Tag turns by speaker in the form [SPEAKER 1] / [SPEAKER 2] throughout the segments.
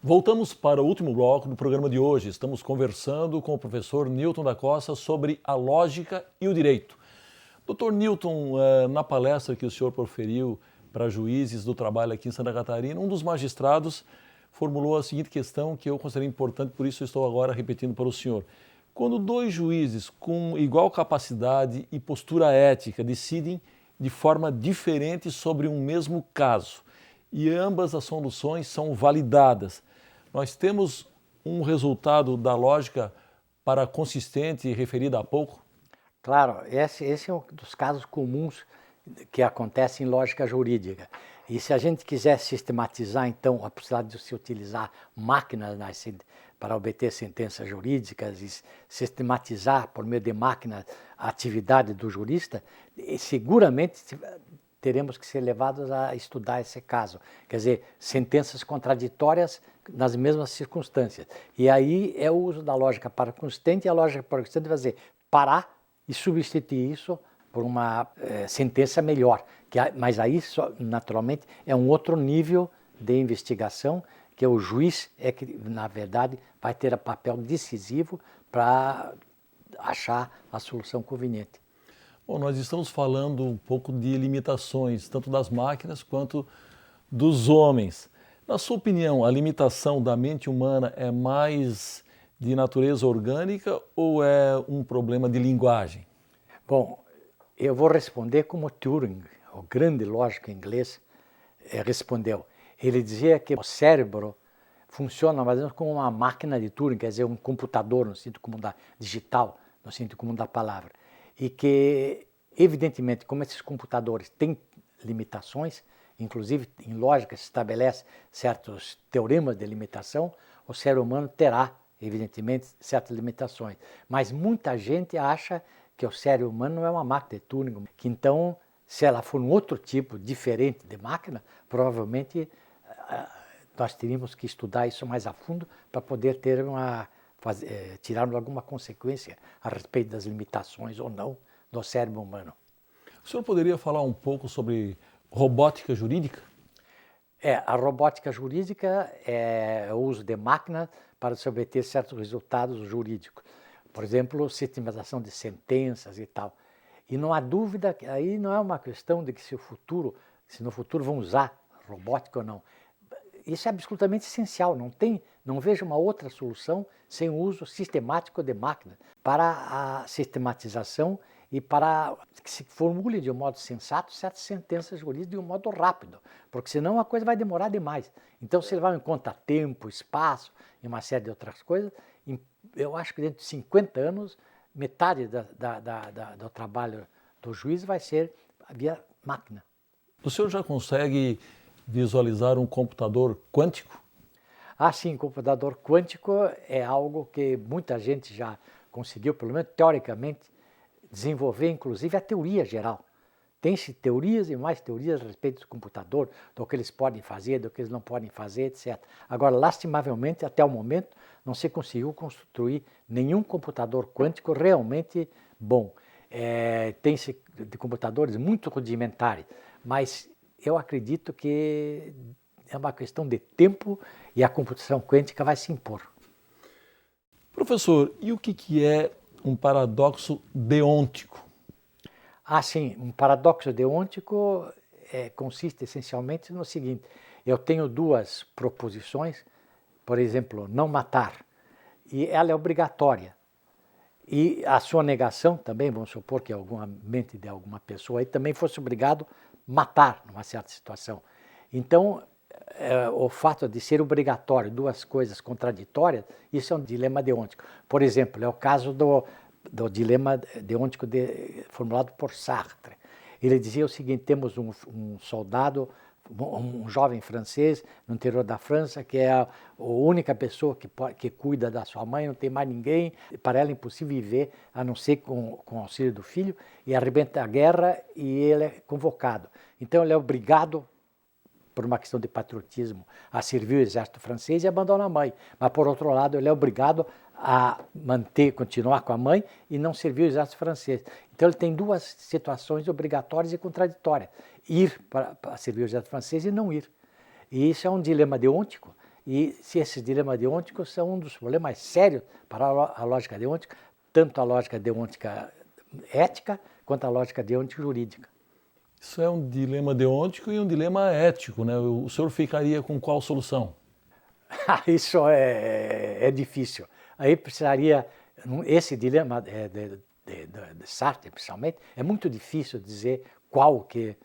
[SPEAKER 1] Voltamos para o último bloco do programa de hoje. Estamos conversando com o professor Newton da Costa sobre a lógica e o direito. Doutor Newton, na palestra que o senhor proferiu para juízes do trabalho aqui em Santa Catarina, um dos magistrados formulou a seguinte questão que eu considero importante, por isso eu estou agora repetindo para o senhor. Quando dois juízes com igual capacidade e postura ética decidem de forma diferente sobre um mesmo caso e ambas as soluções são validadas, nós temos um resultado da lógica para consistente referida há pouco?
[SPEAKER 2] Claro, esse é um dos casos comuns que acontece em lógica jurídica. E se a gente quiser sistematizar, então, a possibilidade de se utilizar máquinas para obter sentenças jurídicas e sistematizar, por meio de máquinas, a atividade do jurista, seguramente teremos que ser levados a estudar esse caso. Quer dizer, sentenças contraditórias nas mesmas circunstâncias. E aí é o uso da lógica para consistente, e a lógica para consistente vai dizer parar e substituir isso por uma sentença melhor. Mas aí, naturalmente, é um outro nível de investigação, que o juiz é que, na verdade, vai ter o papel decisivo para achar a solução conveniente.
[SPEAKER 1] Bom, nós estamos falando um pouco de limitações, tanto das máquinas quanto dos homens. Na sua opinião, a limitação da mente humana é mais de natureza orgânica ou é um problema de linguagem?
[SPEAKER 2] Bom, eu vou responder como Turing, o grande lógico inglês, respondeu. Ele dizia que o cérebro funciona mais ou menos como uma máquina de Turing, quer dizer, um computador no sentido comum digital, no sentido comum da palavra. E que, evidentemente, como esses computadores têm limitações, inclusive em lógica se estabelece certos teoremas de limitação, o ser humano terá, evidentemente, certas limitações. Mas muita gente acha que o cérebro humano não é uma máquina de Turing, que então, se ela for um outro tipo diferente de máquina, provavelmente nós teríamos que estudar isso mais a fundo para poder ter tirarmos alguma consequência a respeito das limitações ou não do cérebro humano.
[SPEAKER 1] O senhor poderia falar um pouco sobre robótica jurídica?
[SPEAKER 2] A robótica jurídica é o uso de máquinas para se obter certos resultados jurídicos. Por exemplo, sistematização de sentenças e tal. E não há dúvida que aí não é uma questão de que se no futuro vão usar robótica ou não. Isso é absolutamente essencial, não vejo uma outra solução sem o uso sistemático de máquinas para a sistematização e para que se formule de um modo sensato certas sentenças jurídicas de um modo rápido, porque senão a coisa vai demorar demais. Então, se levar em conta tempo, espaço e uma série de outras coisas, eu acho que dentro de 50 anos, metade do trabalho do juiz vai ser via máquina.
[SPEAKER 1] O senhor já consegue visualizar um computador quântico?
[SPEAKER 2] Sim, computador quântico é algo que muita gente já conseguiu, pelo menos teoricamente, desenvolver, inclusive a teoria geral. Tem-se teorias e mais teorias a respeito do computador, do que eles podem fazer, do que eles não podem fazer, etc. Agora, lastimavelmente, até o momento, não se conseguiu construir nenhum computador quântico realmente bom. Tem-se de computadores muito rudimentares, mas eu acredito que é uma questão de tempo e a computação quântica vai se impor.
[SPEAKER 1] Professor, e o que é um paradoxo deôntico?
[SPEAKER 2] Sim, um paradoxo deôntico consiste essencialmente no seguinte: eu tenho duas proposições, por exemplo, não matar, e ela é obrigatória. E a sua negação também, vamos supor que alguma mente de alguma pessoa aí também fosse obrigado a matar numa certa situação. Então, o fato de ser obrigatório duas coisas contraditórias, isso é um dilema deôntico. Por exemplo, é o caso do dilema deôntico formulado por Sartre. Ele dizia o seguinte: temos um soldado, um jovem francês no interior da França, que é a única pessoa que cuida da sua mãe, não tem mais ninguém, para ela é impossível viver, a não ser com o auxílio do filho, e arrebenta a guerra e ele é convocado. Então ele é obrigado, por uma questão de patriotismo, a servir o exército francês e abandona a mãe. Mas, por outro lado, ele é obrigado a continuar com a mãe e não servir o exército francês. Então, ele tem duas situações obrigatórias e contraditórias: ir para servir o exército francês e não ir. E isso é um dilema deôntico, E se esses dilemas deônticos são um dos problemas sérios para a lógica deôntica, tanto a lógica deôntica ética quanto a lógica deôntica jurídica.
[SPEAKER 1] Isso é um dilema deôntico e um dilema ético, né? O senhor ficaria com qual solução?
[SPEAKER 2] Isso é difícil. Aí precisaria, esse dilema de Sartre, principalmente, é muito difícil dizer qual que...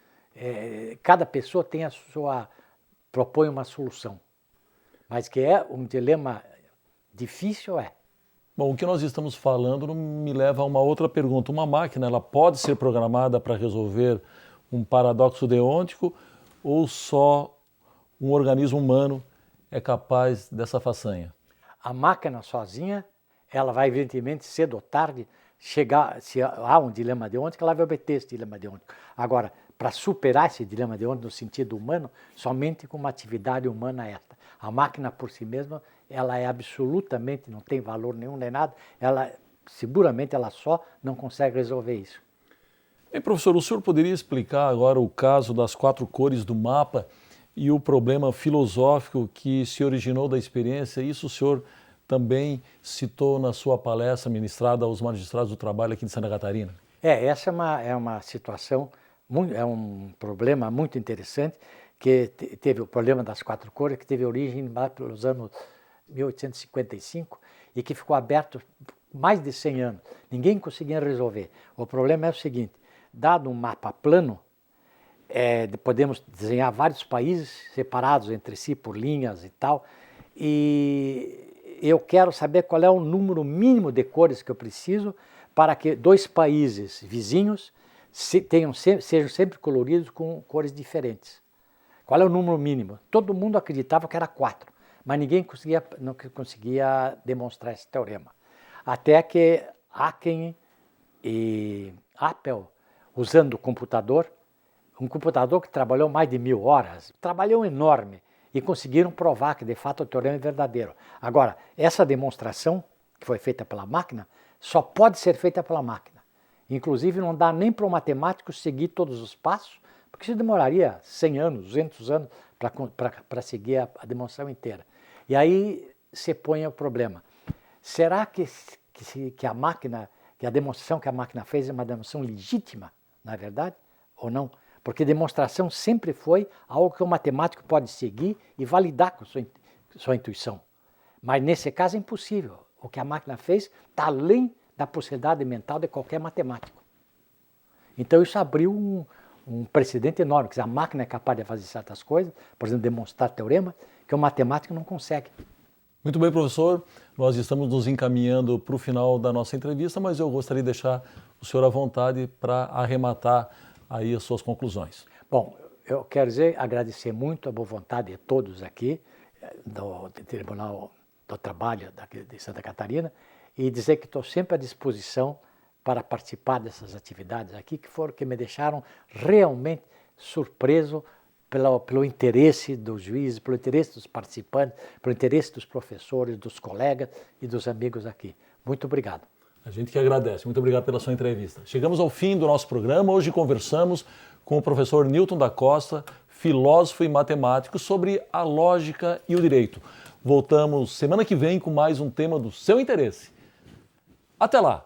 [SPEAKER 2] cada pessoa tem a sua... propõe uma solução. Mas que é um dilema difícil, é.
[SPEAKER 1] Bom, o que nós estamos falando me leva a uma outra pergunta. Uma máquina, ela pode ser programada para resolver um paradoxo deôntico ou só um organismo humano é capaz dessa façanha?
[SPEAKER 2] A máquina sozinha, ela vai evidentemente cedo ou tarde chegar, se há um dilema deôntico, ela vai obter esse dilema deôntico. Agora, para superar esse dilema deôntico no sentido humano, somente com uma atividade humana esta. A máquina por si mesma, ela é absolutamente, não tem valor nenhum nem nada, seguramente ela só não consegue resolver isso.
[SPEAKER 1] Bem, professor, o senhor poderia explicar agora o caso das 4 cores do mapa e o problema filosófico que se originou da experiência? Isso o senhor também citou na sua palestra ministrada aos magistrados do trabalho aqui de Santa Catarina.
[SPEAKER 2] Essa é uma situação, é um problema muito interessante, que teve o problema das 4 cores, que teve origem lá pelos anos 1855 e que ficou aberto mais de 100 anos. Ninguém conseguia resolver. O problema é o seguinte, dado um mapa plano, podemos desenhar vários países separados entre si por linhas e tal, e eu quero saber qual é o número mínimo de cores que eu preciso para que 2 países vizinhos sejam sempre coloridos com cores diferentes. Qual é o número mínimo? Todo mundo acreditava que era 4, mas ninguém não conseguia demonstrar esse teorema. Até que Haken e Apple, usando o computador, um computador que trabalhou mais de 1000 horas, trabalhou enorme, e conseguiram provar que de fato o teorema é verdadeiro. Agora, essa demonstração que foi feita pela máquina, só pode ser feita pela máquina. Inclusive não dá nem para o matemático seguir todos os passos, porque isso demoraria 100 anos, 200 anos para seguir a demonstração inteira. E aí se põe o problema. Será que a demonstração que a máquina fez é uma demonstração legítima, na é verdade, ou não? Porque demonstração sempre foi algo que o matemático pode seguir e validar com sua intuição. Mas nesse caso é impossível. O que a máquina fez está além da possibilidade mental de qualquer matemático. Então isso abriu um precedente enorme, que a máquina é capaz de fazer certas coisas, por exemplo, demonstrar teorema, que o matemático não consegue.
[SPEAKER 1] Muito bem, professor. Nós estamos nos encaminhando para o final da nossa entrevista, mas eu gostaria de deixar o senhor à vontade para arrematar aí as suas conclusões.
[SPEAKER 2] Bom, eu quero agradecer muito a boa vontade de todos aqui, do Tribunal do Trabalho de Santa Catarina, e dizer que estou sempre à disposição para participar dessas atividades aqui, que me deixaram realmente surpreso pelo interesse dos juízes, pelo interesse dos participantes, pelo interesse dos professores, dos colegas e dos amigos aqui. Muito obrigado.
[SPEAKER 1] A gente que agradece. Muito obrigado pela sua entrevista. Chegamos ao fim do nosso programa. Hoje conversamos com o professor Nilton da Costa, filósofo e matemático, sobre a lógica e o direito. Voltamos semana que vem com mais um tema do seu interesse. Até lá!